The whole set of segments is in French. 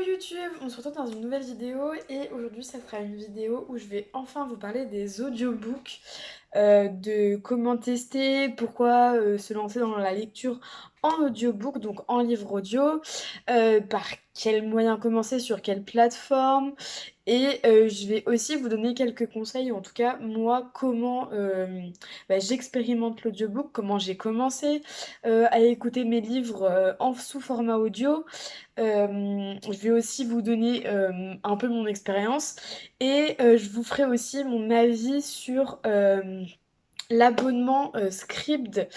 YouTube, on se retrouve dans une nouvelle vidéo et aujourd'hui ça sera une vidéo où je vais enfin vous parler des audiobooks, de comment tester, pourquoi se lancer dans la lecture en audiobook, donc en livre audio, par quels moyens commencer, sur quelle plateforme et je vais aussi vous donner quelques conseils, ou en tout cas moi comment j'expérimente l'audiobook, comment j'ai commencé à écouter mes livres sous format audio. Je vais aussi vous donner un peu mon expérience et je vous ferai aussi mon avis sur l'abonnement Scribd,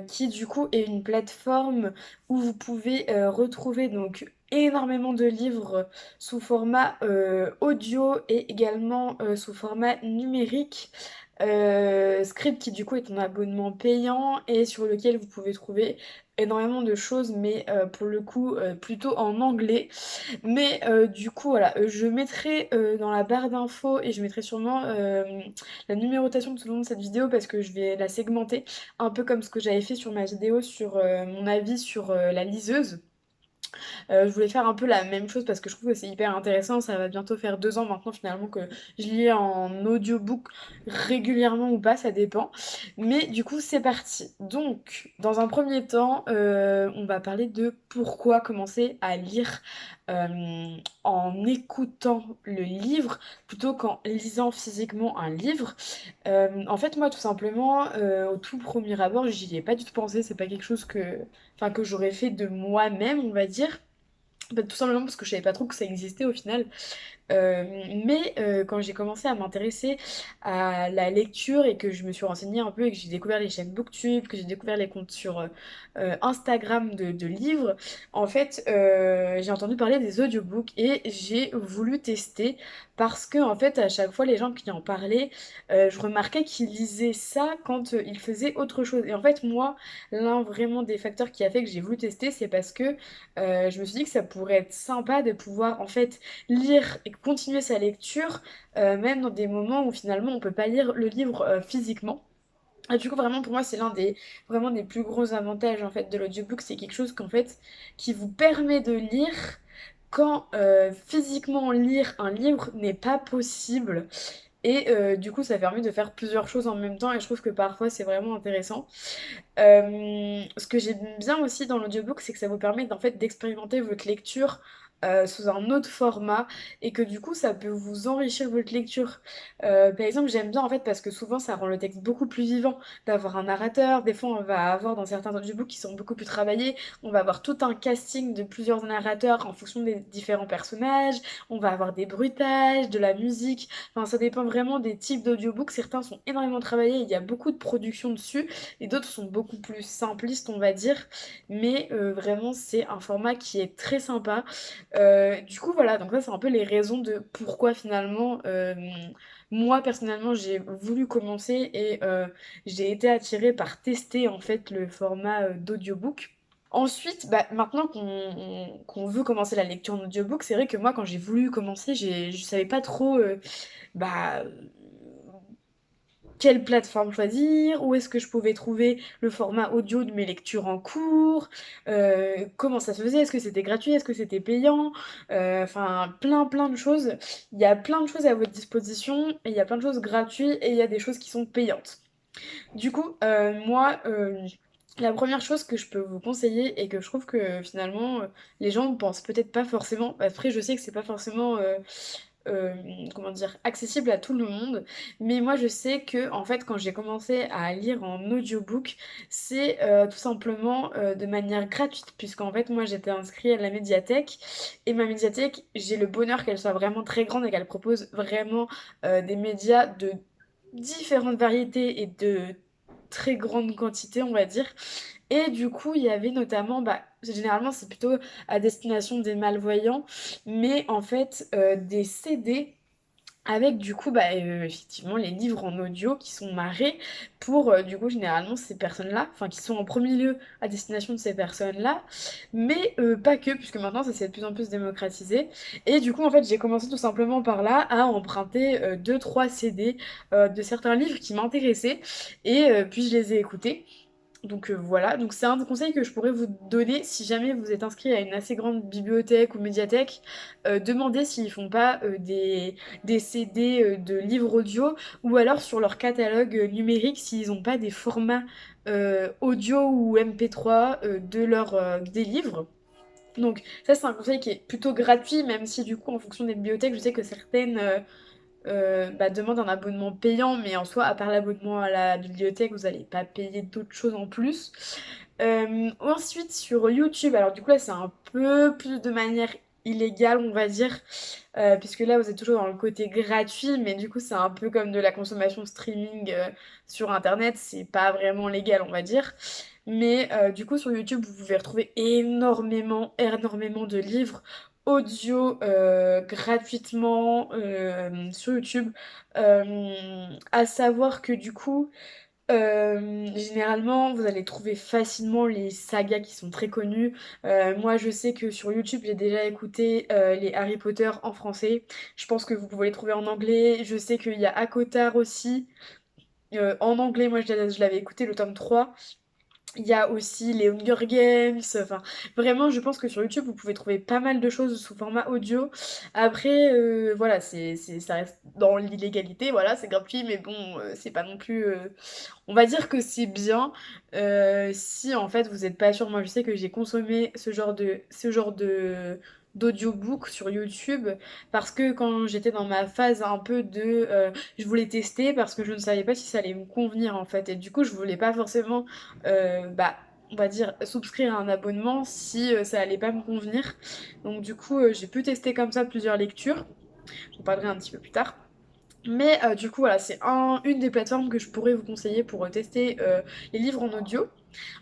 qui du coup est une plateforme où vous pouvez retrouver donc énormément de livres sous format audio et également sous format numérique. Script qui du coup est un abonnement payant et sur lequel vous pouvez trouver énormément de choses, mais pour le coup plutôt en anglais. Mais du coup voilà, je mettrai dans la barre d'infos et je mettrai sûrement la numérotation tout au long de cette vidéo parce que je vais la segmenter un peu comme ce que j'avais fait sur ma vidéo sur mon avis sur la liseuse. Je voulais faire un peu la même chose parce que je trouve que c'est hyper intéressant. Ça va bientôt faire 2 ans maintenant finalement que je lis en audiobook régulièrement ou pas, ça dépend. Mais du coup, c'est parti. Donc, dans un premier temps, on va parler de pourquoi commencer à lire en écoutant le livre plutôt qu'en lisant physiquement un livre. En fait, moi, tout simplement, au tout premier abord, j'y ai pas du tout pensé. C'est pas quelque chose que j'aurais fait de moi-même, on va dire. Bah, tout simplement parce que je savais pas trop que ça existait au final. Euh, mais quand j'ai commencé à m'intéresser à la lecture et que je me suis renseignée un peu et que j'ai découvert les chaînes Booktube, que j'ai découvert les comptes sur Instagram de livres, en fait, j'ai entendu parler des audiobooks et j'ai voulu tester parce que, en fait, à chaque fois, les gens qui en parlaient, je remarquais qu'ils lisaient ça quand ils faisaient autre chose. Et en fait, moi, l'un vraiment des facteurs qui a fait que j'ai voulu tester, c'est parce que je me suis dit que ça pourrait être sympa de pouvoir, en fait, lire et continuer sa lecture, même dans des moments où finalement on peut pas lire le livre physiquement. Et du coup, vraiment, pour moi, c'est l'un des vraiment des plus gros avantages en fait de l'audiobook. C'est quelque chose qu'en fait qui vous permet de lire quand physiquement lire un livre n'est pas possible. Et du coup, ça permet de faire plusieurs choses en même temps et je trouve que parfois c'est vraiment intéressant. Ce que j'aime bien aussi dans l'audiobook, c'est que ça vous permet en fait d'expérimenter votre lecture sous un autre format et que du coup ça peut vous enrichir votre lecture. Par exemple, j'aime bien en fait parce que souvent ça rend le texte beaucoup plus vivant d'avoir un narrateur. Des fois, on va avoir dans certains audiobooks qui sont beaucoup plus travaillés, on va avoir tout un casting de plusieurs narrateurs en fonction des différents personnages. On va avoir des bruitages, de la musique. Enfin, ça dépend vraiment des types d'audiobooks. Certains sont énormément travaillés, il y a beaucoup de production dessus et d'autres sont beaucoup plus simplistes, on va dire. Mais vraiment, c'est un format qui est très sympa. Du coup, voilà, donc ça, c'est un peu les raisons de pourquoi finalement, moi, personnellement, j'ai voulu commencer et j'ai été attirée par tester en fait le format d'audiobook. Ensuite, bah, maintenant qu'on veut commencer la lecture en audiobook, c'est vrai que moi, quand j'ai voulu commencer, je savais pas trop bah, quelle plateforme choisir, où est-ce que je pouvais trouver le format audio de mes lectures en cours, comment ça se faisait, est-ce que c'était gratuit, est-ce que c'était payant, enfin plein de choses. Il y a plein de choses à votre disposition, et il y a plein de choses gratuites et il y a des choses qui sont payantes. Du coup, moi, la première chose que je peux vous conseiller et que je trouve que finalement les gens ne pensent peut-être pas forcément, après je sais que c'est pas forcément euh, comment dire, accessible à tout le monde. Mais moi, je sais que, en fait, quand j'ai commencé à lire en audiobook, c'est tout simplement de manière gratuite, puisqu'en fait, moi, j'étais inscrite à la médiathèque. Et ma médiathèque, j'ai le bonheur qu'elle soit vraiment très grande et qu'elle propose vraiment des médias de différentes variétés et de très grande quantité, on va dire. Et du coup, il y avait notamment, bah, généralement c'est plutôt à destination des malvoyants, mais en fait des CD avec du coup, bah, effectivement, les livres en audio qui sont narrés pour du coup généralement ces personnes-là, enfin qui sont en premier lieu à destination de ces personnes-là, mais pas que, puisque maintenant ça s'est de plus en plus démocratisé. Et du coup, en fait, j'ai commencé tout simplement par là à emprunter 2-3 CD de certains livres qui m'intéressaient, et puis je les ai écoutés. Donc voilà, donc c'est un des conseils que je pourrais vous donner si jamais vous êtes inscrit à une assez grande bibliothèque ou médiathèque. Demandez s'ils font pas des CD de livres audio ou alors sur leur catalogue numérique s'ils n'ont pas des formats audio ou MP3 des livres. Donc ça c'est un conseil qui est plutôt gratuit, même si du coup en fonction des bibliothèques, je sais que certaines demande un abonnement payant, mais en soi, à part l'abonnement à la bibliothèque, vous n'allez pas payer d'autres choses en plus. Ensuite, sur YouTube, alors du coup là, c'est un peu plus de manière illégale, on va dire, puisque là, vous êtes toujours dans le côté gratuit, mais du coup, c'est un peu comme de la consommation streaming sur Internet, c'est pas vraiment légal, on va dire. Mais du coup, sur YouTube, vous pouvez retrouver énormément, énormément de livres audio gratuitement sur YouTube. À savoir que du coup, généralement, vous allez trouver facilement les sagas qui sont très connues. Moi, je sais que sur YouTube, j'ai déjà écouté les Harry Potter en français. Je pense que vous pouvez les trouver en anglais. Je sais qu'il y a Akotar aussi. En anglais, moi, je l'avais écouté le tome 3. Il y a aussi les Hunger Games, enfin vraiment je pense que sur YouTube vous pouvez trouver pas mal de choses sous format audio. Après voilà, ça reste dans l'illégalité, voilà, c'est gratuit mais bon c'est pas non plus... On va dire que c'est bien si en fait vous êtes pas sûr. Moi je sais que j'ai consommé ce genre de d'audiobook sur YouTube parce que quand j'étais dans ma phase un peu je voulais tester parce que je ne savais pas si ça allait me convenir en fait et du coup je voulais pas forcément on va dire, souscrire à un abonnement si ça allait pas me convenir. Donc du coup, j'ai pu tester comme ça plusieurs lectures. J'en parlerai un petit peu plus tard. Mais du coup, voilà, c'est une des plateformes que je pourrais vous conseiller pour tester les livres en audio.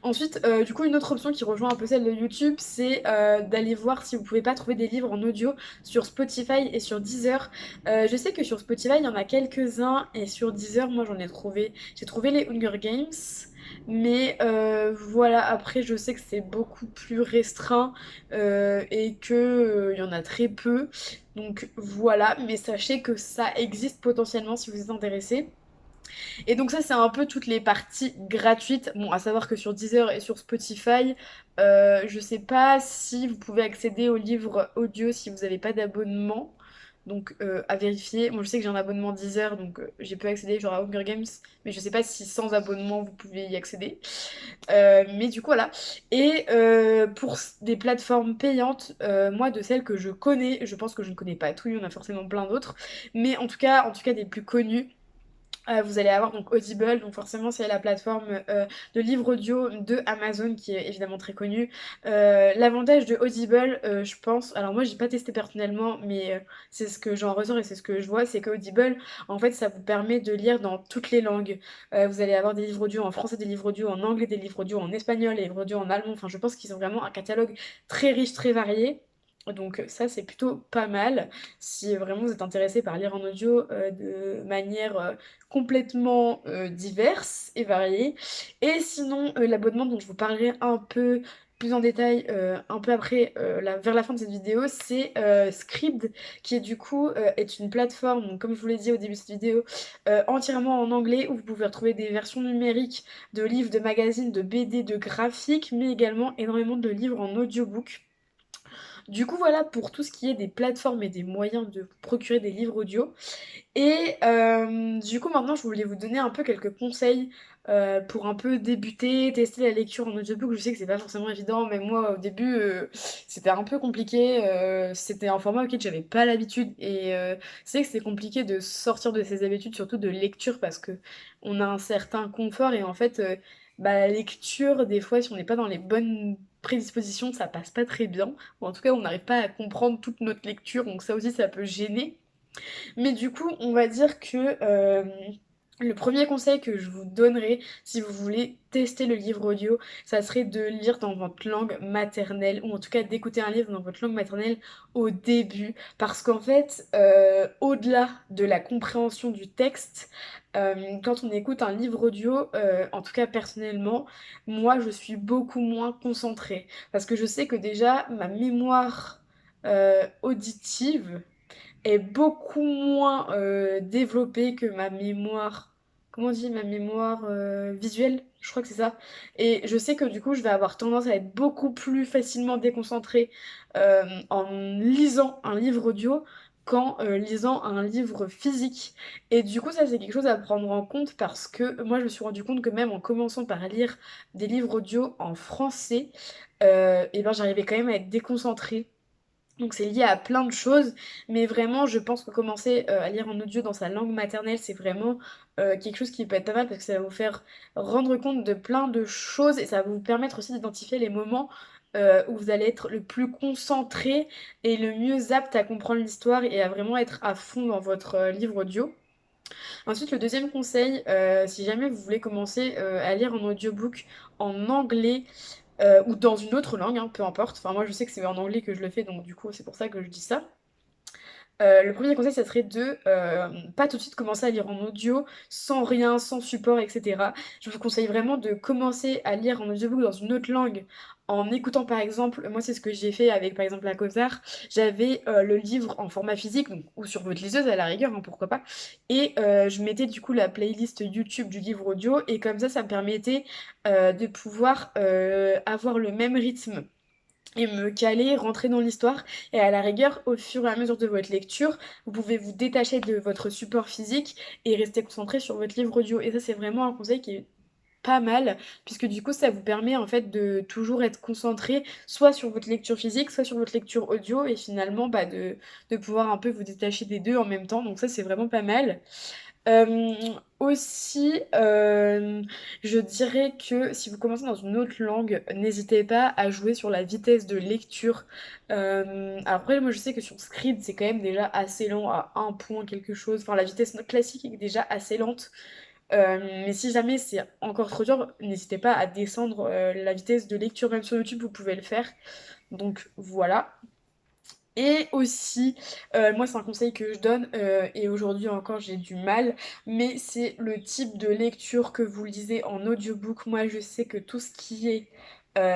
Ensuite, du coup, une autre option qui rejoint un peu celle de YouTube, c'est d'aller voir si vous pouvez pas trouver des livres en audio sur Spotify et sur Deezer. Je sais que sur Spotify, il y en a quelques-uns, et sur Deezer, moi j'en ai trouvé. J'ai trouvé les Hunger Games, mais voilà, après, je sais que c'est beaucoup plus restreint et que il y en a très peu. Donc voilà, mais sachez que ça existe potentiellement si vous êtes intéressé. Et donc ça, c'est un peu toutes les parties gratuites. Bon, à savoir que sur Deezer et sur Spotify, je sais pas si vous pouvez accéder aux livres audio si vous n'avez pas d'abonnement. Donc à vérifier. Moi je sais que j'ai un abonnement Deezer, donc j'ai pu accéder genre à Hunger Games, mais je sais pas si sans abonnement vous pouvez y accéder. Mais du coup voilà. Et pour des plateformes payantes, moi de celles que je connais, je pense que je ne connais pas tout, il y en a forcément plein d'autres, mais en tout cas des plus connues. Vous allez avoir donc Audible, donc forcément c'est la plateforme de livres audio de Amazon qui est évidemment très connue. L'avantage de Audible, je pense, alors moi j'ai pas testé personnellement, mais c'est ce que j'en ressors et c'est ce que je vois, c'est qu'Audible, en fait ça vous permet de lire dans toutes les langues. Vous allez avoir des livres audio en français, des livres audio en anglais, des livres audio en espagnol, des livres audio en allemand, enfin je pense qu'ils ont vraiment un catalogue très riche, très varié. Donc ça c'est plutôt pas mal si vraiment vous êtes intéressé par lire en audio de manière complètement diverses et variées. Et sinon, l'abonnement dont je vous parlerai un peu plus en détail un peu après, vers la fin de cette vidéo, c'est Scribd, qui est du coup est une plateforme, donc, comme je vous l'ai dit au début de cette vidéo, entièrement en anglais, où vous pouvez retrouver des versions numériques de livres, de magazines, de BD, de graphiques, mais également énormément de livres en audiobook. Du coup, voilà pour tout ce qui est des plateformes et des moyens de procurer des livres audio. Et du coup, maintenant, je voulais vous donner un peu quelques conseils pour un peu débuter, tester la lecture en audiobook. Je sais que c'est pas forcément évident, mais moi, au début, c'était un peu compliqué. C'était un format auquel j'avais pas l'habitude. Et c'est que c'est compliqué de sortir de ses habitudes, surtout de lecture, parce que on a un certain confort. Et en fait, la lecture, des fois, si on n'est pas dans les bonnes prédispositions, ça passe pas très bien. Ou en tout cas, on n'arrive pas à comprendre toute notre lecture, donc ça aussi, ça peut gêner. Mais du coup, on va dire que le premier conseil que je vous donnerai si vous voulez tester le livre audio, ça serait de lire dans votre langue maternelle, ou en tout cas d'écouter un livre dans votre langue maternelle au début. Parce qu'en fait, au-delà de la compréhension du texte, quand on écoute un livre audio, en tout cas personnellement, moi je suis beaucoup moins concentrée. Parce que je sais que déjà, ma mémoire auditive est beaucoup moins développée que ma mémoire comment on dit, ma mémoire visuelle, je crois que c'est ça. Et je sais que du coup, je vais avoir tendance à être beaucoup plus facilement déconcentrée en lisant un livre audio qu'en lisant un livre physique. Et du coup, ça, c'est quelque chose à prendre en compte parce que moi, je me suis rendu compte que même en commençant par lire des livres audio en français, et ben, j'arrivais quand même à être déconcentrée. Donc c'est lié à plein de choses, mais vraiment je pense que commencer à lire en audio dans sa langue maternelle, c'est vraiment quelque chose qui peut être pas mal parce que ça va vous faire rendre compte de plein de choses et ça va vous permettre aussi d'identifier les moments où vous allez être le plus concentré et le mieux apte à comprendre l'histoire et à vraiment être à fond dans votre livre audio. Ensuite, le deuxième conseil, si jamais vous voulez commencer à lire en audiobook en anglais, ou dans une autre langue, hein, peu importe. Enfin, moi, je sais que c'est en anglais que je le fais, donc du coup, c'est pour ça que je dis ça. Le premier conseil, ça serait de pas tout de suite commencer à lire en audio, sans rien, sans support, etc. Je vous conseille vraiment de commencer à lire en audiobook dans une autre langue, en écoutant par exemple, moi c'est ce que j'ai fait avec par exemple la Causeart, j'avais le livre en format physique, donc, ou sur votre liseuse à la rigueur, hein, pourquoi pas, et je mettais du coup la playlist YouTube du livre audio, et comme ça me permettait de pouvoir avoir le même rythme et me caler, rentrer dans l'histoire. Et à la rigueur, au fur et à mesure de votre lecture, vous pouvez vous détacher de votre support physique et rester concentré sur votre livre audio. Et ça, c'est vraiment un conseil qui est pas mal, puisque du coup, ça vous permet en fait de toujours être concentré soit sur votre lecture physique, soit sur votre lecture audio, et finalement de pouvoir un peu vous détacher des deux en même temps. Donc ça, c'est vraiment pas mal. Euh, aussi, je dirais que si vous commencez dans une autre langue, n'hésitez pas à jouer sur la vitesse de lecture. Alors après, moi je sais que sur Scribd, c'est quand même déjà assez lent à un point quelque chose. Enfin, la vitesse classique est déjà assez lente. Mais si jamais c'est encore trop dur, n'hésitez pas à descendre la vitesse de lecture. Même sur YouTube, vous pouvez le faire. Donc voilà. Et aussi, moi c'est un conseil que je donne, et aujourd'hui encore j'ai du mal, mais c'est le type de lecture que vous lisez en audiobook. Moi je sais que tout ce qui est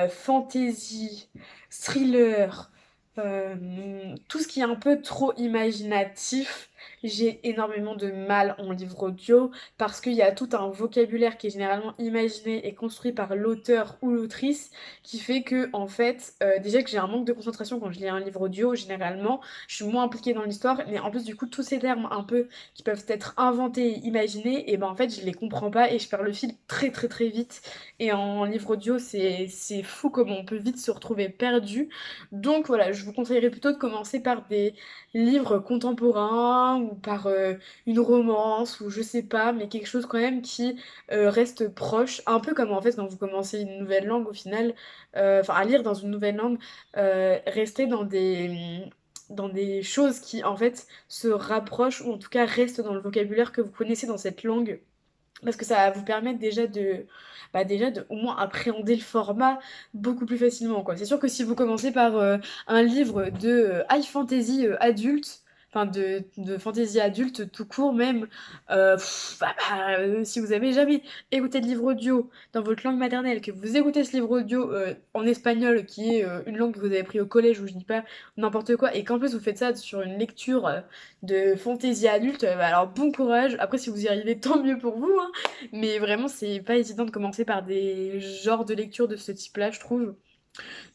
fantasy, thriller, tout ce qui est un peu trop imaginatif, j'ai énormément de mal en livre audio parce qu'il y a tout un vocabulaire qui est généralement imaginé et construit par l'auteur ou l'autrice qui fait que en fait déjà que j'ai un manque de concentration quand je lis un livre audio généralement je suis moins impliquée dans l'histoire mais en plus du coup tous ces termes un peu qui peuvent être inventés et imaginés et ben en fait je les comprends pas et je perds le fil très très très vite et en livre audio c'est fou comme on peut vite se retrouver perdu donc voilà je vous conseillerais plutôt de commencer par des livres contemporains ou par une romance ou je sais pas mais quelque chose quand même qui reste proche, un peu comme en fait quand vous commencez une nouvelle langue au final, enfin à lire dans une nouvelle langue, rester dans des choses qui en fait se rapprochent ou en tout cas restent dans le vocabulaire que vous connaissez dans cette langue. Parce que ça va vous permettre déjà de au moins appréhender le format beaucoup plus facilement, quoi. C'est sûr que si vous commencez par un livre de high fantasy adulte, enfin de fantasy adulte tout court même, si vous avez jamais écouté de livre audio dans votre langue maternelle, que vous écoutez ce livre audio en espagnol, qui est une langue que vous avez pris au collège, ou je dis pas n'importe quoi, et qu'en plus vous faites ça sur une lecture de fantaisie adulte, bah alors bon courage. Après, si vous y arrivez, tant mieux pour vous, hein. Mais vraiment, c'est pas évident de commencer par des genres de lecture de ce type-là, je trouve.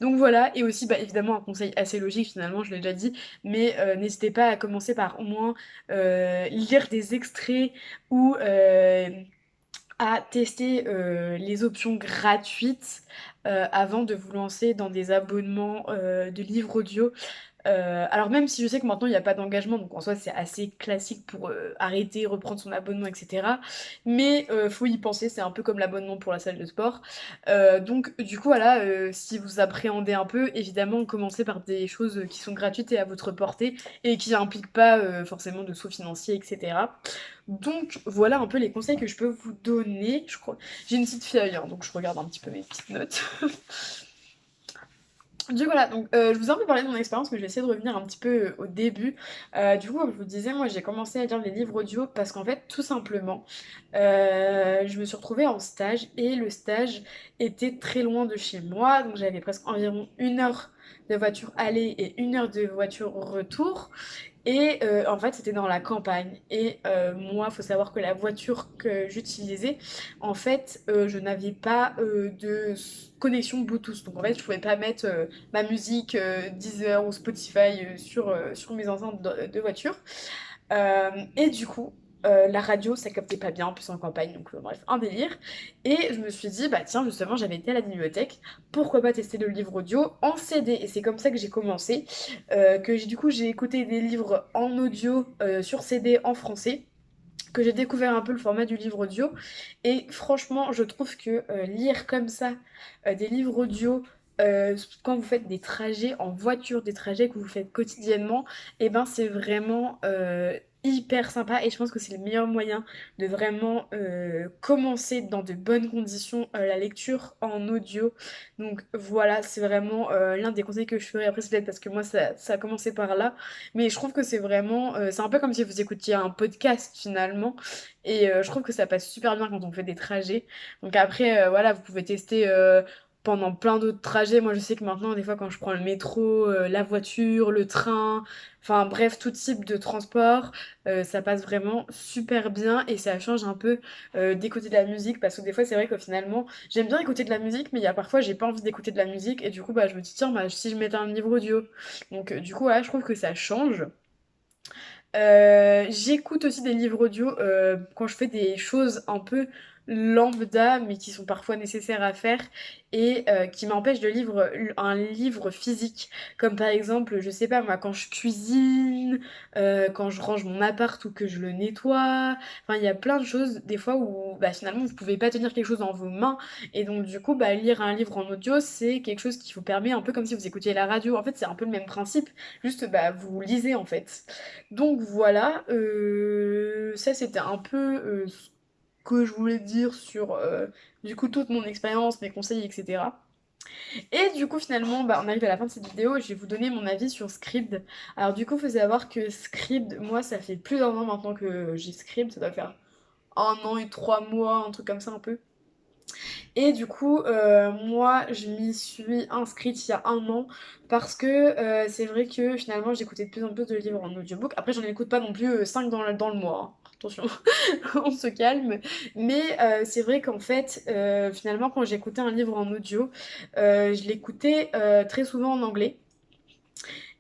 Donc voilà, et aussi, bah, évidemment, un conseil assez logique, finalement, je l'ai déjà dit, mais n'hésitez pas à commencer par au moins lire des extraits ou à tester les options gratuites avant de vous lancer dans des abonnements de livres audio alors même si je sais que maintenant il n'y a pas d'engagement, donc en soi c'est assez classique pour arrêter, reprendre son abonnement, etc. Mais faut y penser, c'est un peu comme l'abonnement pour la salle de sport. Donc du coup voilà, si vous appréhendez un peu, évidemment commencez par des choses qui sont gratuites et à votre portée et qui n'impliquent pas forcément de sous financiers, etc. Donc voilà un peu les conseils que je peux vous donner. Je crois j'ai une petite feuille, hein, donc je regarde un petit peu mes petites notes. Du coup, voilà, donc je vous ai un peu parlé de mon expérience, mais je vais essayer de revenir un petit peu au début. Du coup, comme je vous disais, moi j'ai commencé à lire les livres audio parce qu'en fait, tout simplement, je me suis retrouvée en stage et le stage était très loin de chez moi, donc j'avais presque environ 1 heure de voiture aller et 1 heure de voiture retour. Et en fait, c'était dans la campagne. Et moi, il faut savoir que la voiture que j'utilisais, en fait, je n'avais pas connexion Bluetooth. Donc en fait, je pouvais pas mettre ma musique Deezer ou Spotify sur mes enceintes de voiture. Et du coup, la radio, ça captait pas bien, en plus en campagne, donc bref, un délire. Et je me suis dit, bah tiens, justement, j'avais été à la bibliothèque, pourquoi pas tester le livre audio en CD? Et c'est comme ça que j'ai commencé, du coup, j'ai écouté des livres en audio sur CD en français, que j'ai découvert un peu le format du livre audio. Et franchement, je trouve que lire comme ça des livres audio, quand vous faites des trajets en voiture, des trajets que vous faites quotidiennement, et ben c'est vraiment hyper sympa. Et je pense que c'est le meilleur moyen de vraiment commencer dans de bonnes conditions la lecture en audio. Donc voilà, c'est vraiment l'un des conseils que je ferais. Après, c'est peut-être parce que moi, ça a commencé par là. Mais je trouve que c'est vraiment... c'est un peu comme si vous écoutiez un podcast finalement. Et je trouve que ça passe super bien quand on fait des trajets. Donc après, voilà, vous pouvez tester pendant plein d'autres trajets. Moi, je sais que maintenant, des fois, quand je prends le métro, la voiture, le train, enfin bref, tout type de transport, ça passe vraiment super bien et ça change un peu d'écouter de la musique. Parce que des fois, c'est vrai que finalement, j'aime bien écouter de la musique, mais il y a parfois, j'ai pas envie d'écouter de la musique. Et du coup, bah, je me dis, tiens, bah, si je mettais un livre audio. Donc, du coup, voilà, je trouve que ça change. J'écoute aussi des livres audio quand je fais des choses un peu lambda, mais qui sont parfois nécessaires à faire et qui m'empêchent de lire un livre physique. Comme par exemple, je sais pas moi, quand je cuisine, quand je range mon appart ou que je le nettoie. Enfin, il y a plein de choses des fois où bah, finalement vous pouvez pas tenir quelque chose dans vos mains. Et donc, du coup, bah, lire un livre en audio, c'est quelque chose qui vous permet un peu comme si vous écoutiez la radio. En fait, c'est un peu le même principe, juste bah, vous lisez en fait. Donc voilà, ça c'était un peu ce que je voulais dire sur du coup toute mon expérience, mes conseils, etc. Et du coup finalement bah, on arrive à la fin de cette vidéo et je vais vous donner mon avis sur Scribd. Alors du coup il faut savoir que Scribd, moi ça fait plus d'un an maintenant que j'ai Scribd, ça doit faire un an et 3 mois, un truc comme ça un peu. Et du coup, moi, je m'y suis inscrite il y a un an parce que c'est vrai que finalement, j'écoutais de plus en plus de livres en audiobook. Après, j'en écoute pas non plus 5 dans le mois, hein. Attention, on se calme. Mais c'est vrai qu'en fait, finalement, quand j'écoutais un livre en audio, je l'écoutais très souvent en anglais.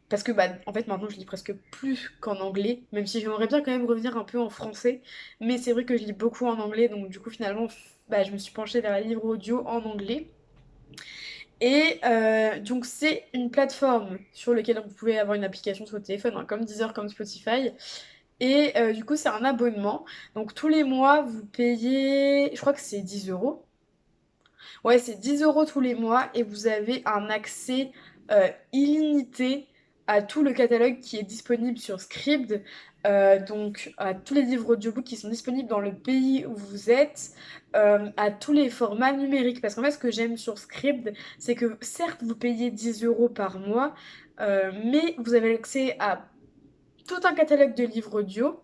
Parce que bah en fait maintenant je lis presque plus qu'en anglais, même si j'aimerais bien quand même revenir un peu en français, mais c'est vrai que je lis beaucoup en anglais, donc du coup finalement bah, je me suis penchée vers les livres audio en anglais. Et donc c'est une plateforme sur laquelle vous pouvez avoir une application sur le téléphone, hein, comme Deezer, comme Spotify. Et du coup c'est un abonnement, donc tous les mois vous payez, je crois que c'est 10 euros. Ouais, c'est 10 euros tous les mois et vous avez un accès illimité à tout le catalogue qui est disponible sur Scribd. Donc à tous les livres audiobooks qui sont disponibles dans le pays où vous êtes, à tous les formats numériques. Parce qu'en fait, ce que j'aime sur Scribd, c'est que certes, vous payez 10 euros par mois, mais vous avez accès à tout un catalogue de livres audio,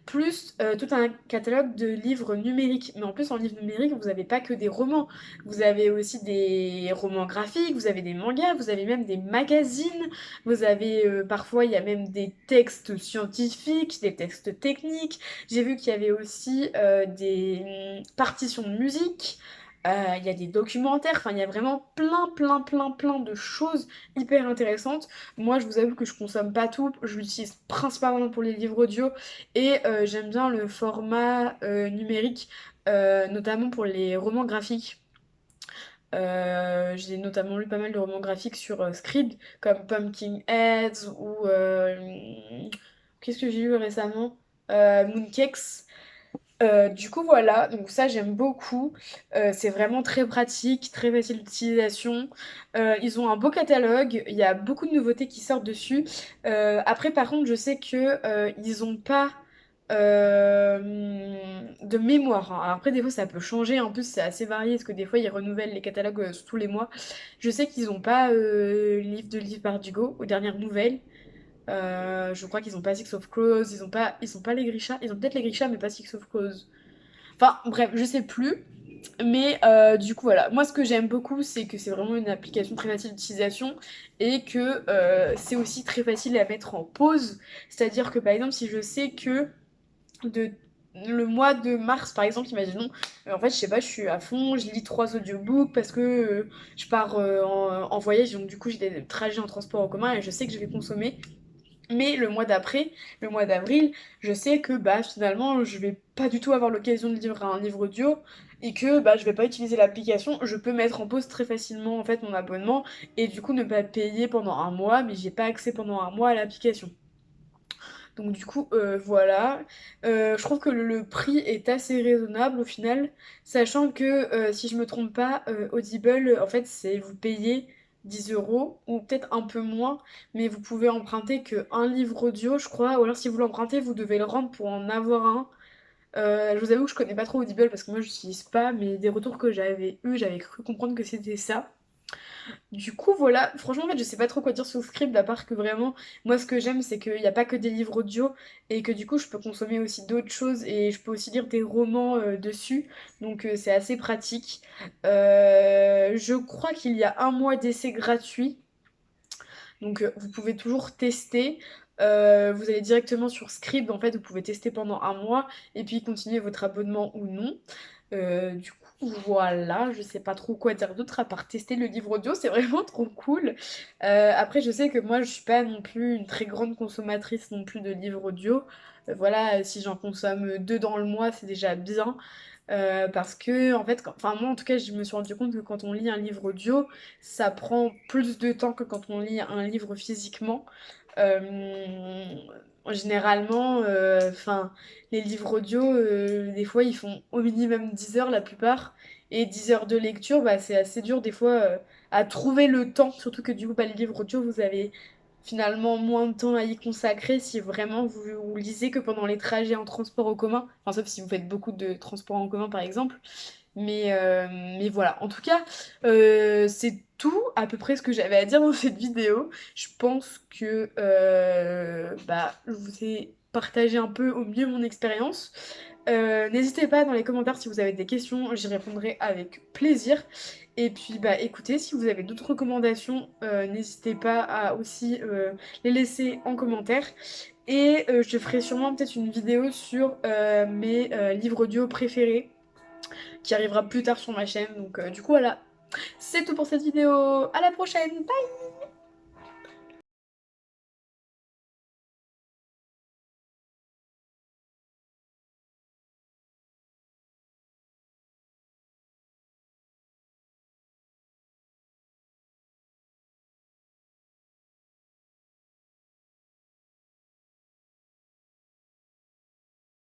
plus tout un catalogue de livres numériques. Mais en plus, en livre numérique, vous n'avez pas que des romans. Vous avez aussi des romans graphiques, vous avez des mangas, vous avez même des magazines, vous avez parfois, il y a même des textes scientifiques, des textes techniques. J'ai vu qu'il y avait aussi des partitions de musique. Il y a des documentaires, enfin il y a vraiment plein de choses hyper intéressantes. Moi, je vous avoue que je consomme pas tout. Je l'utilise principalement pour les livres audio et j'aime bien le format numérique, notamment pour les romans graphiques. J'ai notamment lu pas mal de romans graphiques sur Scribd, comme Pumpkin Heads ou qu'est-ce que j'ai lu récemment? Mooncakes. Du coup voilà, donc ça j'aime beaucoup. C'est vraiment très pratique, très facile d'utilisation. Ils ont un beau catalogue, il y a beaucoup de nouveautés qui sortent dessus. Après par contre je sais que ils ont pas de mémoire, hein. Alors après des fois ça peut changer, en plus c'est assez varié parce que des fois ils renouvellent les catalogues tous les mois. Je sais qu'ils ont pas livre de livre Bardugo aux dernières nouvelles. Je crois qu'ils ont pas Six of Crows, ils ont pas les Grisha, ils ont peut-être les Grisha mais pas Six of Crows. Enfin bref, je sais plus. Mais du coup voilà, moi ce que j'aime beaucoup c'est que c'est vraiment une application très facile d'utilisation et que c'est aussi très facile à mettre en pause. C'est-à-dire que par exemple si je sais que de le mois de mars par exemple, imaginons, en fait je sais pas, je suis à fond, je lis 3 audiobooks parce que je pars en voyage, donc du coup j'ai des trajets en transport en commun et je sais que je vais consommer. Mais le mois d'après, le mois d'avril, je sais que bah finalement je vais pas du tout avoir l'occasion de lire un livre audio et que bah je vais pas utiliser l'application, je peux mettre en pause très facilement en fait mon abonnement et du coup ne pas payer pendant un mois, mais j'ai pas accès pendant un mois à l'application. Donc du coup voilà. Je trouve que le prix est assez raisonnable au final, sachant que si je me trompe pas, Audible en fait c'est vous payez 10 € ou peut-être un peu moins, mais vous pouvez emprunter que un livre audio je crois, ou alors si vous l'empruntez vous devez le rendre pour en avoir un. Je vous avoue que je connais pas trop Audible parce que moi j'utilise pas, mais des retours que j'avais eu, j'avais cru comprendre que c'était ça. Du coup, voilà, franchement, en fait, je sais pas trop quoi dire sur Scribd, à part que vraiment, moi, ce que j'aime, c'est qu'il n'y a pas que des livres audio, et que du coup, je peux consommer aussi d'autres choses, et je peux aussi lire des romans dessus, donc c'est assez pratique. Je crois qu'il y a un mois d'essai gratuit, donc vous pouvez toujours tester. Vous allez directement sur Scribd, en fait, vous pouvez tester pendant un mois, et puis continuer votre abonnement ou non. Du coup, voilà, je sais pas trop quoi dire d'autre à part tester le livre audio, c'est vraiment trop cool. Après, je sais que moi, je suis pas non plus une très grande consommatrice non plus de livres audio. Voilà, si j'en consomme 2 dans le mois, c'est déjà bien. Parce que, en fait, enfin, moi en tout cas, je me suis rendu compte que quand on lit un livre audio, ça prend plus de temps que quand on lit un livre physiquement. Euh, Généralement, enfin, les livres audio, des fois, ils font au minimum 10 heures la plupart. Et 10 heures de lecture, bah, c'est assez dur des fois à trouver le temps. Surtout que du coup, bah, les livres audio, vous avez finalement moins de temps à y consacrer si vraiment vous lisez que pendant les trajets en transport en commun. Enfin, sauf si vous faites beaucoup de transport en commun, par exemple. Mais voilà, en tout cas, c'est tout à peu près ce que j'avais à dire dans cette vidéo. Je pense que bah, je vous ai partagé un peu au mieux mon expérience. N'hésitez pas dans les commentaires si vous avez des questions, j'y répondrai avec plaisir. Et puis bah écoutez, si vous avez d'autres recommandations, n'hésitez pas à aussi les laisser en commentaire. Et je ferai sûrement peut-être une vidéo sur mes livres audio préférés qui arrivera plus tard sur ma chaîne. Donc du coup voilà, c'est tout pour cette vidéo. À la prochaine. Bye.